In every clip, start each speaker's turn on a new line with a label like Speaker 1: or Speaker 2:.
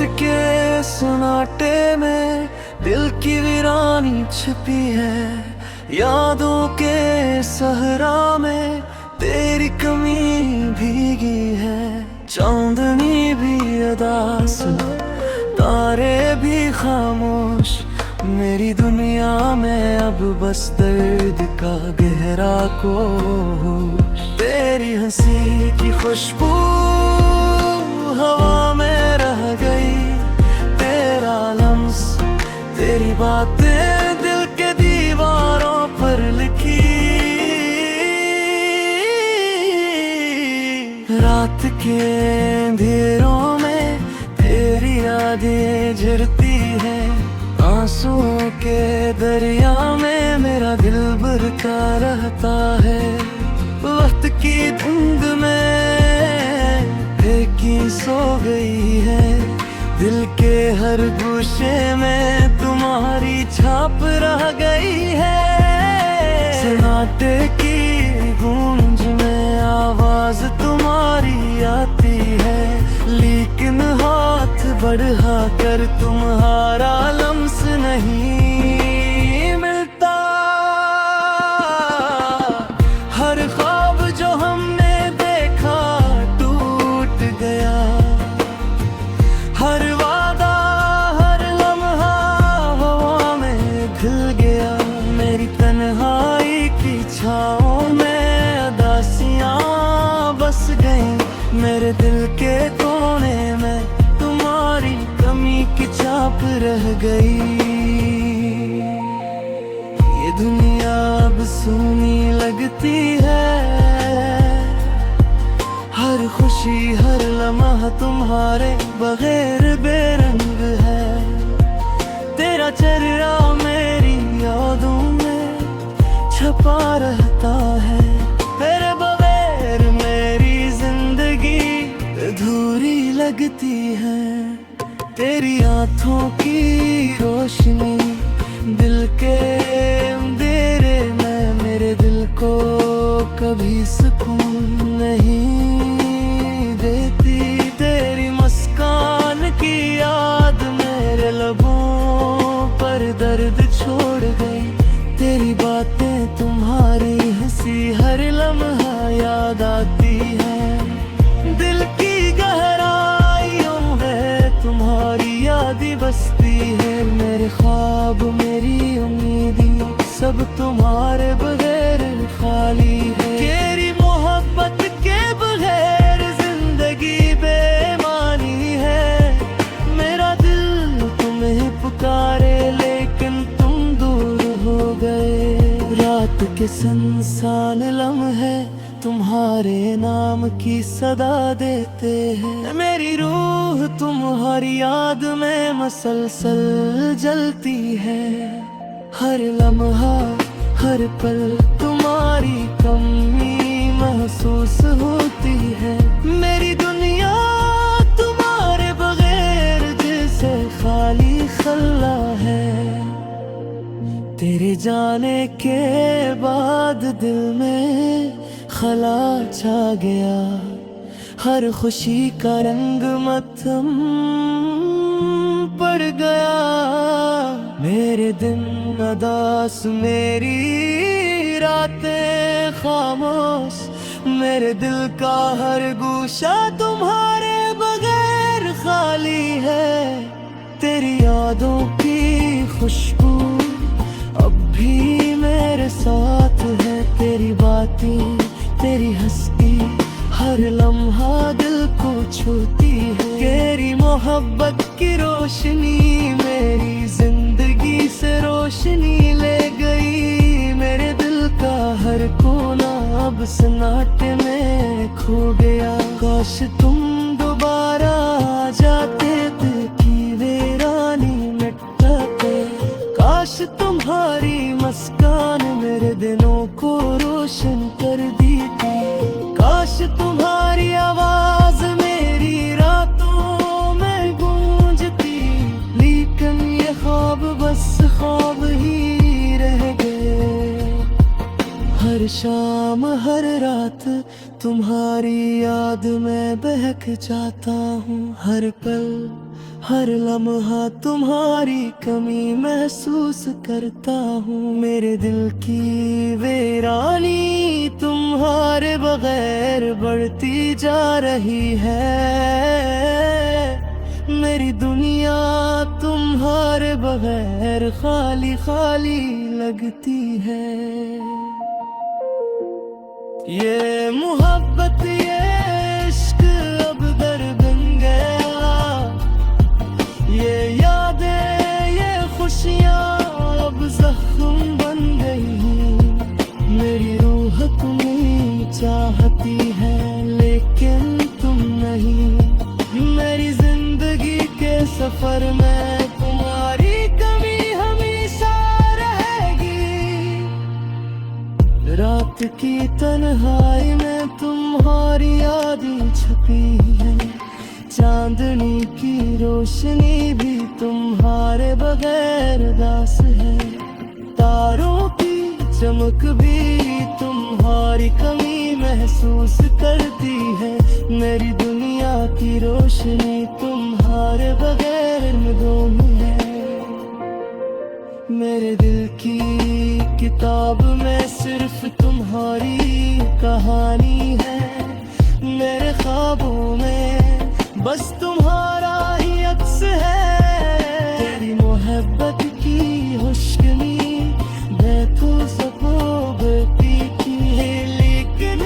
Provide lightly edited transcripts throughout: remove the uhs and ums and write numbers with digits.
Speaker 1: के सन्नाटे में दिल की वीरानी छिपी है। यादों के सहरा में तेरी कमी भीगी है। चांदनी भी उदास, तारे भी खामोश, मेरी दुनिया में अब बस दर्द का गहरा कोश। तेरी हंसी की खुशबू हवा में रह गई, तेरा लम्स, तेरी बातें दिल के दीवारों पर लिखी। रात के अंधेरों में तेरी यादें झरती है। आंसुओं के दरिया में मेरा दिल बहता रहता है। वक्त की धुंध में फेंकी सो गई है। दिल के हर गोशे में तुम्हारी छाप रह गई है। सन्नाटे की गूंज में आवाज तुम्हारी आती है, लेकिन हाथ बढ़ा कर तुम्हारा लम्स नहीं मिलता। हर ख्वाब जो हमने देखा टूट गया, हर वादा हर लम्हा हवा में खिल गया। मेरी तन्हाई की छाँव में उदासियां बस गईं। मेरे दिल के कोने में तुम्हारी कमी की छाप रह गई। ये दुनिया अब सूनी लगती है। हर खुशी हर लम्हा तुम्हारे बगैर बेरंग है। तेरा चेहरा मेरी यादों में छपा रहता है। तेरे बगैर मेरी जिंदगी अधूरी लगती है। तेरी आँखों की रोशनी दिल के अंधेरे में मेरे दिल को कभी सुकून नहीं देती। तेरी मुस्कान की याद मेरे लबों पर दर्द छोड़ गई। तेरी बातें तुम्हारी हंसी हर लम्हा याद आती है। दिल की गहराइयों में तुम्हारी याद बसती है। मेरे ख्वाब मेरी उम्मीदें सब तुम्हारे बगैर खाली है। तेरी मोहब्बत के बगैर जिंदगी बेमानी है। मेरा दिल तुम्हें पुकारे लेकिन तुम दूर हो गए। रात के सुनसान लम्हे तुम्हारे नाम की सदा देते हैं। मेरी रूह तुम्हारी याद में मसलसल जलती है। हर लम्हा हर पल तुम्हारी कमी महसूस होती है। मेरी दुनिया तुम्हारे बगैर जैसे खाली खल्ला है। तेरे जाने के बाद दिल में खला छा गया। हर खुशी का रंग मत्थम पड़ गया। मेरे दिन उदास मेरी रातें खामोश, मेरे दिल का हर गोशा तुम्हारे बगैर खाली है। तेरी यादों की खुशबू अब भी मेरे साथ है। तेरी बातें तेरी हंसी हर लम्हा दिल को छूती है। तेरी मोहब्बत की रोशनी मेरी जिंदगी से रोशनी ले गई। मेरे दिल का हर कोना अब सन्नाटे में खो गया। काश तुम दोबारा आ जाते, दिल की वीरानी मिटाते। काश तुम्हारी मुस्कान मेरे दिनों को रोशन कर दी थी। काश तुम्हारी आवाज मेरी रातों में गूंजती। लेकिन ये ख्वाब बस ख्वाब ही रह गए। हर शाम हर रात तुम्हारी याद में बहक जाता हूँ। हर पल हर लम्हा तुम्हारी कमी महसूस करता हूँ। मेरे दिल की वीरानी तुम्हारे बगैर बढ़ती जा रही है। मेरी दुनिया तुम्हारे बगैर खाली खाली लगती है। ये मोहब्बत ये इश्क अब दर्द बन गया। ये यादें ये खुशियाँ अब जख्म बन गई। मेरी रूह तुम्हें चाहती है लेकिन तुम नहीं। मेरी जिंदगी के सफर में तुम्हारी कमी हमेशा रहेगी। रात की तन्हाई में तुम्हारी यादें छपी है। चांदनी की रोशनी भी तुम्हारे बगैर दास है। तारों की चमक भी तुम्हारी कमी महसूस करती है। मेरी दुनिया की रोशनी तुम्हारे बगैर मदोम है। मेरे दिल की किताब में सिर्फ तुम्हारी कहानी है। मेरे ख्वाबों में बस तुम्हारा ही अक्स है। तेरी मोहब्बत की खुशबू बैठो सको बती की है। लेकिन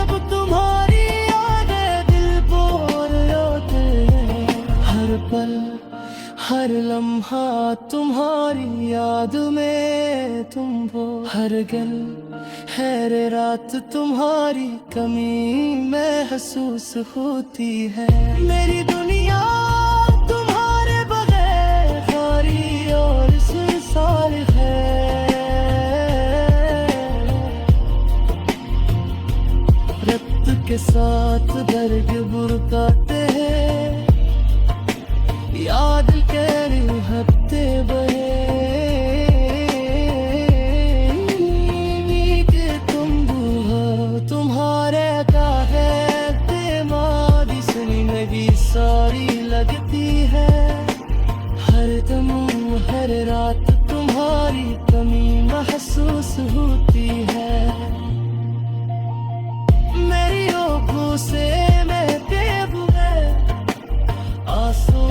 Speaker 1: अब तुम्हारी यादें दिल बोर रोते हैं। हर पल हर लम्हा तुम्हारी याद में तुम हो। हर गल हर रात तुम्हारी कमी महसूस होती है। मेरी दुनिया तुम्हारे बगैर खाली और सुनसान है। रक्त के साथ दर्द बुरकाते हैं। याद करे हफ्ते बहे तुम बुहा तुम्हारे का है। दिमागी जिंदगी सारी लगती है। हर दम हर रात तुम्हारी कमी महसूस होती है। मेरी आँखों से बहते हुए आंसू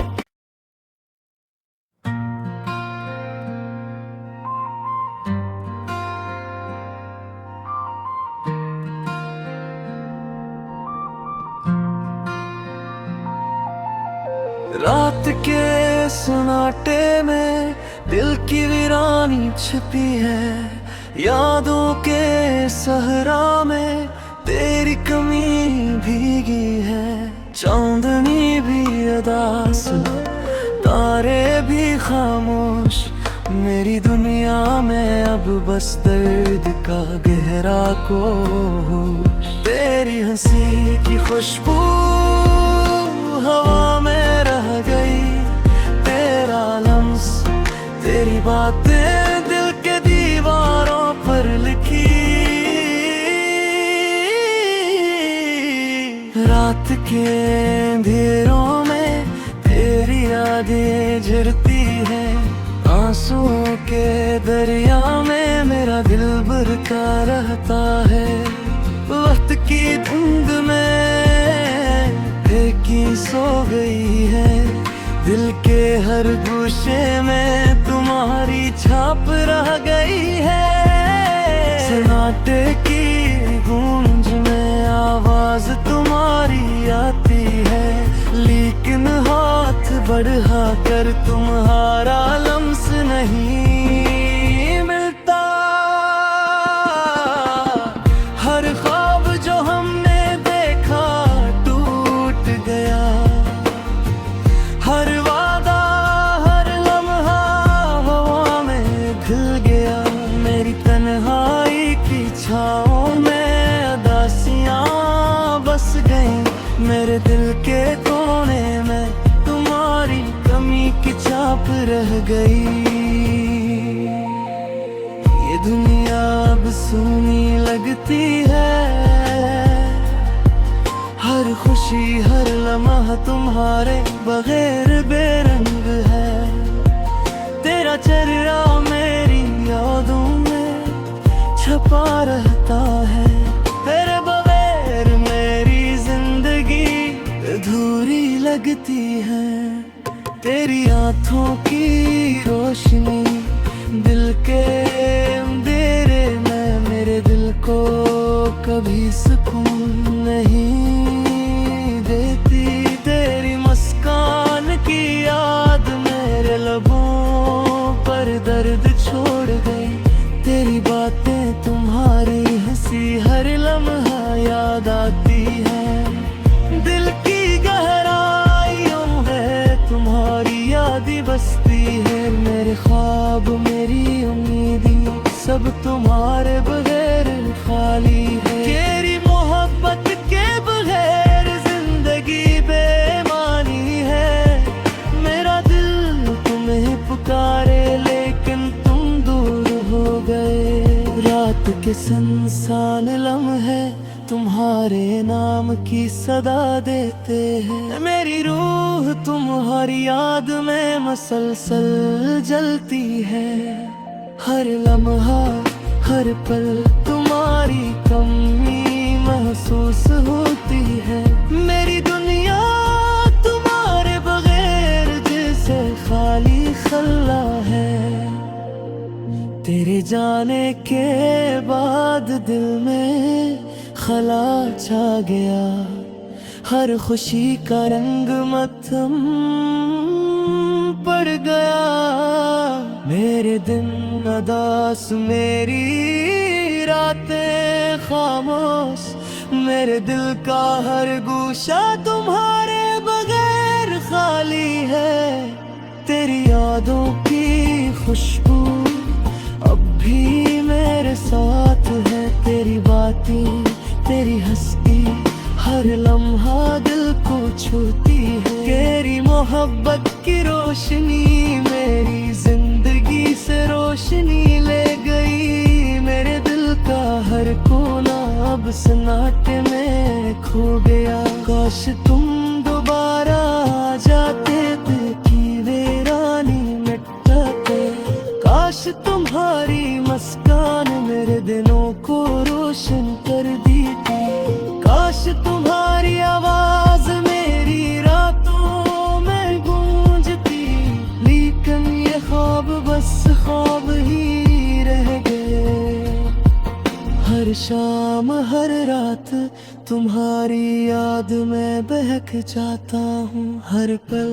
Speaker 1: रात के सन्नाटे में दिल की वीरानी छिपी है। यादों के सहरा में तेरी कमी भीगी है। चांदनी भी उदास तारे भी खामोश। मेरी दुनिया में अब बस दर्द का गहरा कोश। तेरी हंसी की खुशबू हवा में रह गई। तेरा लम्स तेरी बातें दिल के दीवारों पर लिखी। रात के अंधेरों में तेरी यादें झरती है। आंसुओं के दरिया में मेरा दिल बरका रहता है। वक्त की धुंध में की सो गई है। दिल के हर गोशे में तुम्हारी छाप रह गई है। सन्नाटे की गूंज में आवाज तुम्हारी आती है। लेकिन हाथ बढ़ा कर तुम्हारा लम्स नहीं मिलता। हर ख्वाब जो हमने देखा टूट गया। हर वादा हर लम्हा हवा में खिल गया। मेरी तन्हाई की छाँव में उदासियाँ बस गईं। मेरे दिल के कोने में तुम्हारी कमी की छाप रह गई। ये दुनिया अब सूनी लगती है। खुशी हर लम्हा तुम्हारे बगैर बेरंग है। तेरा चेहरा मेरी यादों में छपा रहता है। तेरे बगैर मेरी जिंदगी अधूरी लगती है। तेरी आँखों की रोशनी दिल के अंधेरे में मेरे दिल को कभी सुकून नहीं देती। तेरी मुस्कान की याद मेरे लबों पर दर्द छोड़ गई। तेरी बातें तुम्हारी हंसी हर लम्हा याद आती है। दिल की गहराइयों है तुम्हारी यादें बसती है। मेरे ख्वाब मेरी उम्मीदें सब तुम्हारे बगैर खाली है। तेरी मोहब्बत के बगैर जिंदगी बेमानी है। मेरा दिल तुम्हें पुकारे लेकिन तुम दूर हो गए। रात के सुनसान लम्हे तुम्हारे नाम की सदा देते हैं। मेरी रूह तुम्हारी याद में मसलसल जलती है। हर लम्हा हर पल तुम्हारी कमी महसूस होती है। मेरी दुनिया तुम्हारे बगैर जैसे खाली खल्ला है। तेरे जाने के बाद दिल में खला छा गया। हर खुशी का रंग मत्थम पड़ गया। मेरे दिन उदास मेरी रातें खामोश। मेरे दिल का हर गोशा तुम्हारे बगैर खाली है। तेरी यादों की खुशबू अब भी मेरे साथ है। तेरी बातें तेरी हंसी हर लम्हा दिल को छूती है। तेरी मोहब्बत की रोशनी मेरी जिंदगी से रोशनी ले गई। मेरे दिल का हर कोना अब सन्नाटे में खो गया। काश तुम दोबारा आ जाते दिल की वीरानी मिटाते। काश तुम्हारी मुस्कान मेरे दिनों को रोशन कर दी थी। काश तुम्हारी आवाज मेरी रातों में गूंजती। लेकिन ये ख्वाब बस ख्वाब ही रह गए। हर शाम हर रात तुम्हारी याद में बहक जाता हूँ। हर पल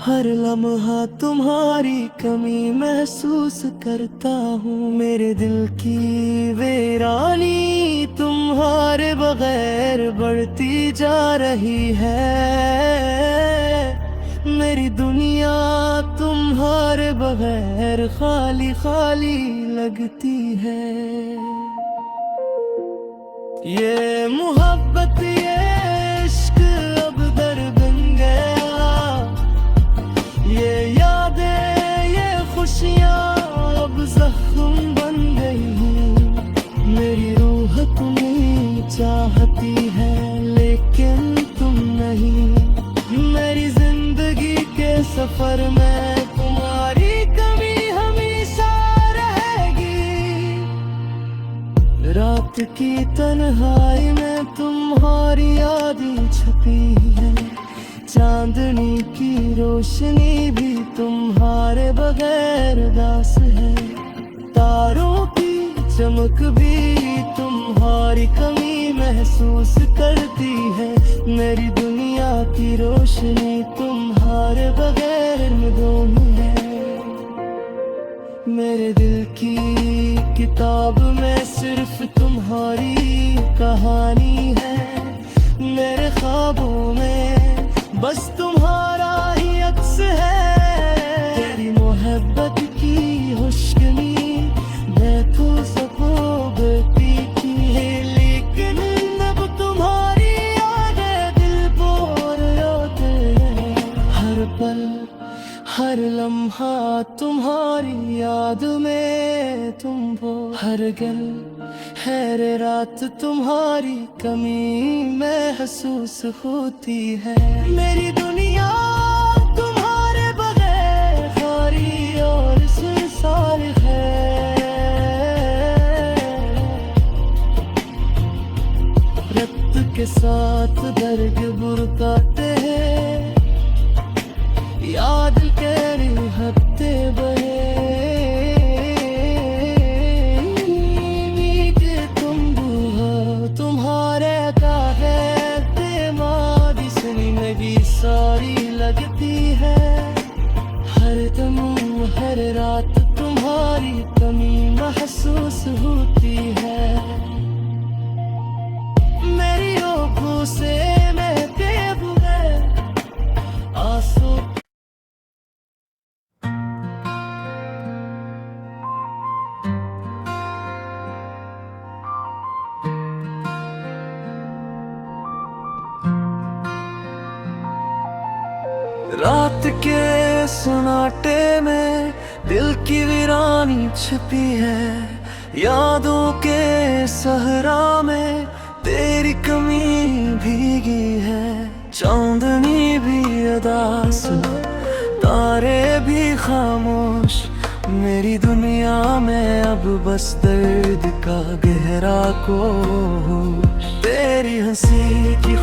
Speaker 1: हर लम्हा तुम्हारी कमी महसूस करता हूँ। मेरे दिल की वीरानी तुम्हारे बगैर बढ़ती जा रही है। मेरी दुनिया तुम्हारे बगैर खाली खाली लगती है। ये मोहब्बत ये इश्क अब दर बन गया। ये यादें ये खुशियाँ अब जख्म बन गई। मेरी रूह तुम्हें चाहती है लेकिन तुम नहीं। मेरी जिंदगी के सफर में तुम्हारी कमी हमेशा रहेगी। रात की तन्हाई में तुम्हारी यादें छपी है। चांदनी की रोशनी भी तुम्हारे बगैर दास है। तारों की चमक भी तुम्हारी कमी महसूस करती है। मेरी दुनिया की रोशनी तुम्हारे बगैर मदूम है। मेरे दिल की किताब में सिर्फ तुम्हारी कहानी है। मेरे ख्वाबों में बस तुम्हारा ही अक्स है। तेरी मोहब्बत की खुशबू देखो सपोबती की है। लेकिन अब तुम्हारी यादें दिल पर रोते हैं। हर पल हर लम्हा तुम्हारी याद में तुम वो, हर गल हर रात तुम्हारी कमी महसूस होती है। मेरी दुनिया तुम्हारे बगैर खाली और सुनसान है। रक्त के साथ दर्द बुरकाते हैं, याद के हफ्ते बहे तुम दूहा तुम्हारे का है तेमारी सुनी में भी सारी लगती है। हर दम हर रात तुम्हारी कमी महसूस होती है। मेरी आँखों से बहते हुए आंसू रात के सन्नाटे में दिल की वीरानी छिपी है। यादों के सहरा में तेरी कमी भीगी है। चांदनी भी उदास, तारे भी खामोश, मेरी दुनिया में अब बस दर्द का गहरा कोश। तेरी हंसी की